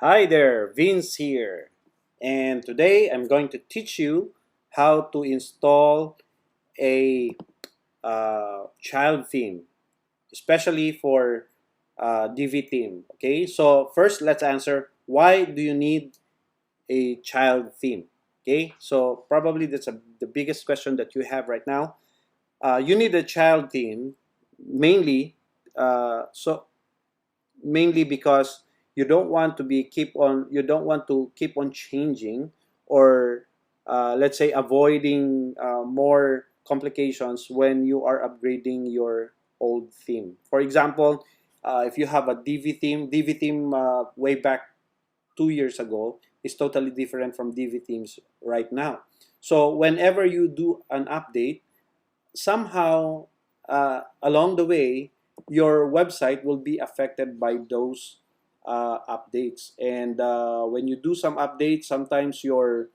Hi there, Vince here. And today I'm going to teach you how to install a child theme, especially for Divi theme. Okay, so first let's answer why do you need a child theme? Okay, so probably the biggest question that you have right now. You need a child theme mainly so mainly because you don't want to keep on changing or let's say avoiding more complications when you are upgrading your old theme. For example, if you have a Divi theme way back 2 years ago is totally different from Divi themes right now. So whenever you do an update, somehow along the way, your website will be affected by those updates. And when you do some updates, sometimes your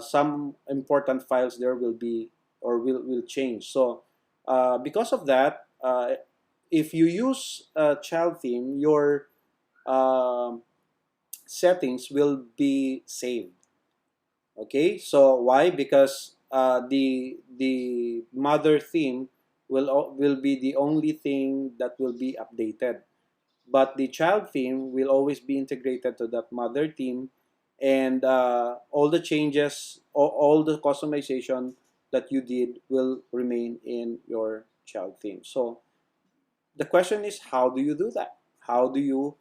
some important files there will be or will change. So because of that, if you use a child theme, your um settings will be saved. Okay, so why? Because the mother theme will be the only thing that will be updated, but the child theme will always be integrated to that mother theme, and all the changes, all the customization that you did will remain in your child theme. So the question is, how do you do that? How do you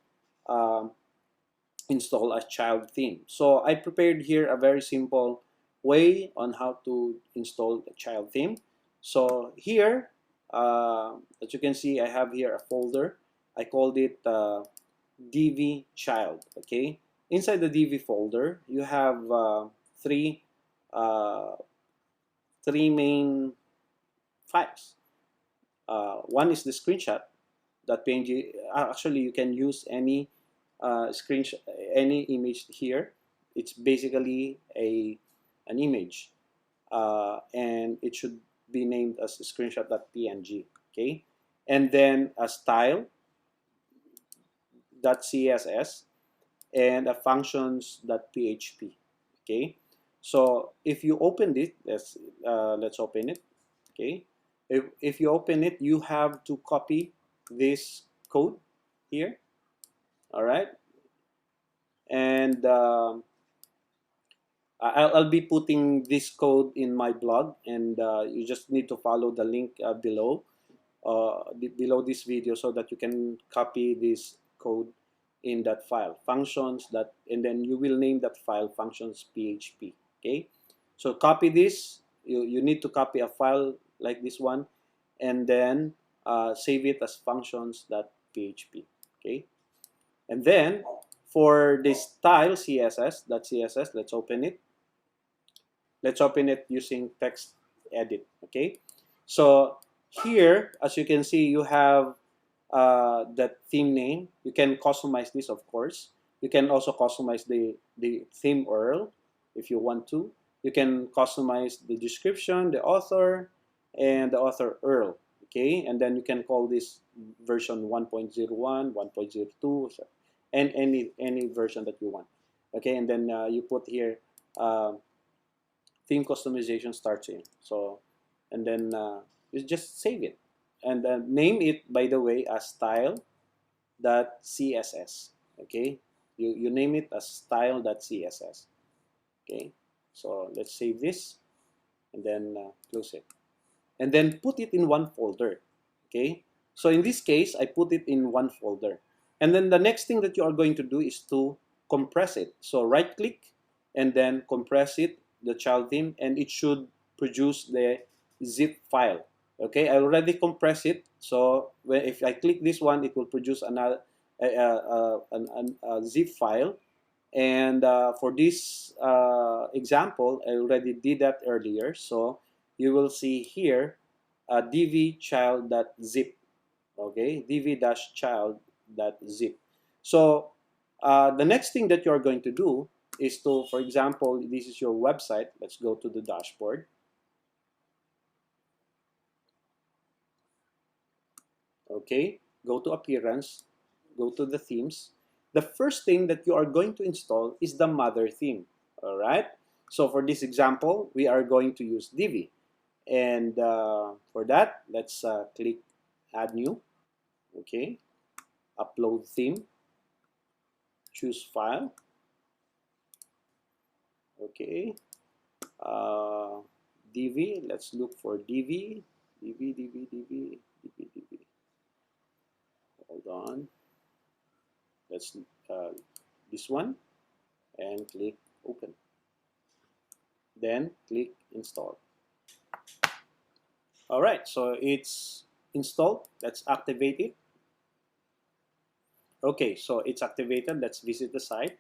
um, install a child theme? So I prepared here a very simple way on how to install a child theme. So here, as you can see, I have here a folder. I called it Divi child. Okay, inside the Divi folder, you have three uh, three main files. One is the screenshot that PNG. Actually, you can use any screenshot, any image here. It's basically an image, and it should be named as screenshot.png. Okay, and then a style.css and a functions.php. Okay, so if you open it, let's open it. Okay, if you open it, you have to copy this code here. All right, and I'll be putting this code in my blog, and you just need to follow the link below below this video so that you can copy this code in that file functions that, and then you will name that file functions php. Okay, so copy this. You need to copy a file like this one, and then save it as functions.php. Okay, and then for the style css, let's open it using text edit. Okay, so here, as you can see, you have the theme name. You can customize this, of course. You can also customize the theme URL if you want to. You can customize the description, the author, and the author URL. Okay, and then you can call this version 1.01, 1.02, and any version that you want. Okay, and then you put here theme customization starts in. So, and then you just save it and then name it, by the way, as style.css. Okay, you name it as style.css. Okay, so let's save this and then close it and then put it in one folder. Okay, so in this case, I put it in one folder, and then the next thing that you are going to do is to compress it. So right click and then compress it, the child theme, and it should produce the zip file. Okay, I already compressed it, so if I click this one, it will produce another a zip file. And for this example, I already did that earlier. So you will see here divi child.zip. Okay, divi-child.zip. So the next thing that you're going to do is to, for example, this is your website. Let's go to the dashboard. Okay, go to appearance, go to the themes, the first thing that you are going to install is the mother theme. All right. So for this example, we are going to use Divi. And for that, let's click Add New. Okay. Upload theme. Choose File. Okay. Uh, Divi. Let's look for Divi. Divi. Hold on. Let's this one and click Open. Then click Install. All right, so it's installed. Let's activate it. Okay, so it's activated. Let's visit the site.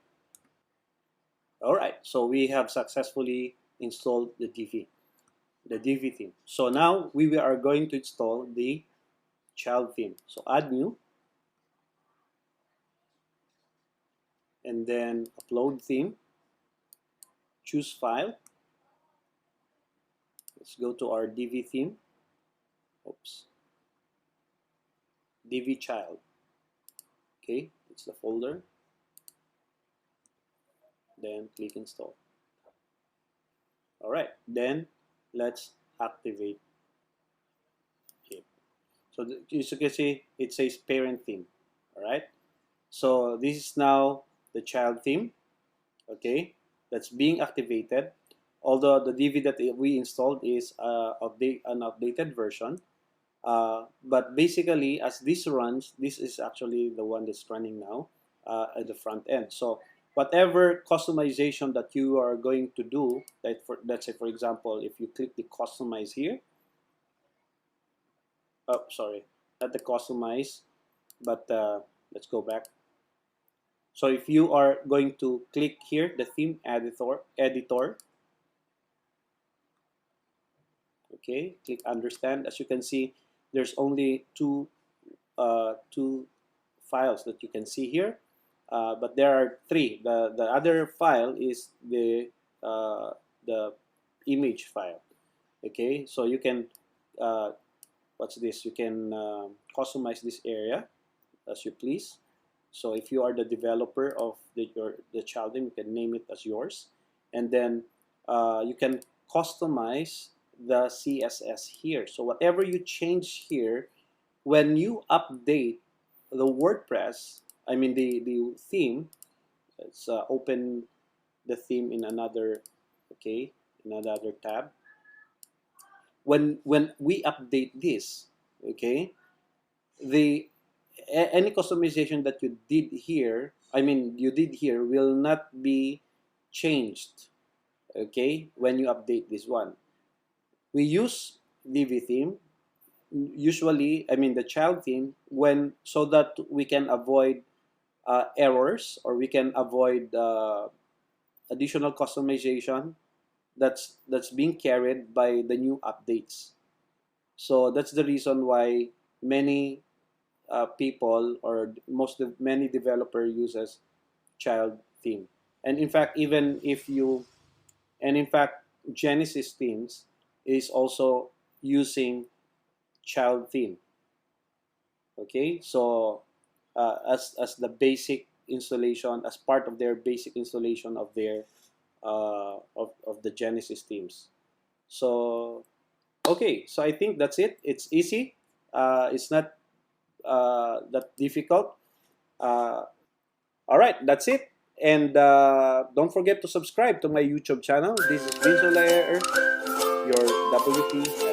All right, so we have successfully installed the Divi theme. So now we are going to install the child theme. So add new, and then upload theme. Choose file. Let's go to our Divi theme. Oops. Divi child. Okay, it's the folder. Then click install. All right, then let's activate it. So as you can see, it says parent theme. All right, so this is now the child theme. Okay, that's being activated. Although the Divi that we installed is an updated version, but basically as this runs, this is actually the one that's running now at the front end. So whatever customization that you are going to do, like let's say for example, if you click the customize here, oh sorry, not the customize, but let's go back. So if you are going to click here, the theme editor, okay, click understand. As you can see, there's only two files that you can see here, but there are three. The other file is the image file. Okay, so you can what's this? You can customize this area as you please. So if you are the developer of the child theme, you can name it as yours, and then you can customize the CSS here. So whatever you change here, when you update the WordPress, I mean the theme, let's open the theme in another, okay, in another tab. When we update this, okay, the any customization that you did here, I mean you did here, will not be changed, okay, when you update this one. We use Divi theme usually, I mean the child theme, when so that we can avoid errors, or we can avoid additional customization that's being carried by the new updates. So that's the reason why many people, or many developer uses child theme. And in fact, even if you, and in fact, Genesis themes is also using child theme. Okay, so as the basic installation, as part of their basic installation of their of the Genesis themes. So okay, so I think that's it. It's easy. It's not that difficult. All right, that's it. And don't forget to subscribe to my YouTube channel. This is Vince Olayer, your WP